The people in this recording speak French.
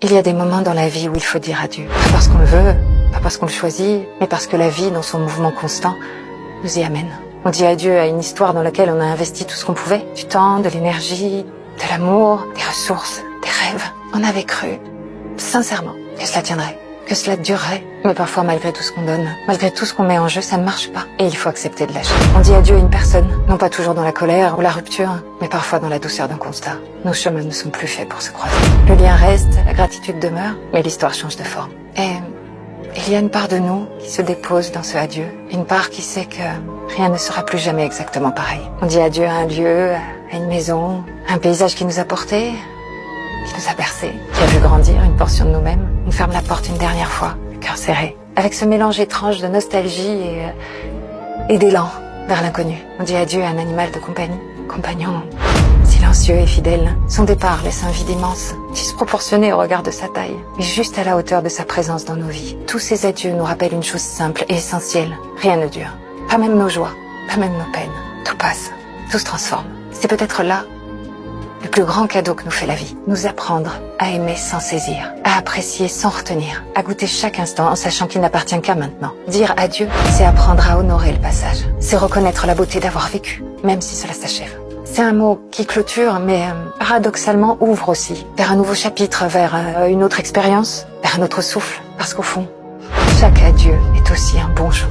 Il y a des moments dans la vie où il faut dire adieu. Pas parce qu'on le veut, pas parce qu'on le choisit, mais parce que la vie, dans son mouvement constant, nous y amène. On dit adieu à une histoire dans laquelle on a investi tout ce qu'on pouvait. Du temps, de l'énergie, de l'amour, des ressources, des rêves. On avait cru, sincèrement, que cela tiendrait, que cela durerait. Mais parfois, malgré tout ce qu'on donne, malgré tout ce qu'on met en jeu, ça ne marche pas. Et il faut accepter de lâcher. On dit adieu à une personne, non pas toujours dans la colère ou la rupture, mais parfois dans la douceur d'un constat. Nos chemins ne sont plus faits pour se croiser. Le lien reste, la gratitude demeure, mais l'histoire change de forme. Et il y a une part de nous qui se dépose dans ce adieu. Une part qui sait que rien ne sera plus jamais exactement pareil. On dit adieu à un lieu, à une maison, à un paysage qui nous a portés, qui nous a bercés, qui a vu grandir une portion de nous-mêmes. On ferme la porte une dernière fois, le cœur serré, avec ce mélange étrange de nostalgie et d'élan vers l'inconnu. On dit adieu à un animal de compagnie, compagnon silencieux et fidèle. Son départ laisse un vide immense, disproportionné au regard de sa taille, mais juste à la hauteur de sa présence dans nos vies. Tous ces adieux nous rappellent une chose simple et essentielle. Rien ne dure. Pas même nos joies, pas même nos peines. Tout passe, tout se transforme. C'est peut-être là le plus grand cadeau que nous fait la vie. Nous apprendre à aimer sans saisir, à apprécier sans retenir, à goûter chaque instant en sachant qu'il n'appartient qu'à maintenant. Dire adieu, c'est apprendre à honorer le passage. C'est reconnaître la beauté d'avoir vécu, même si cela s'achève. C'est un mot qui clôture, mais paradoxalement ouvre aussi vers un nouveau chapitre, vers une autre expérience, vers un autre souffle. Parce qu'au fond, chaque adieu est aussi un bonjour.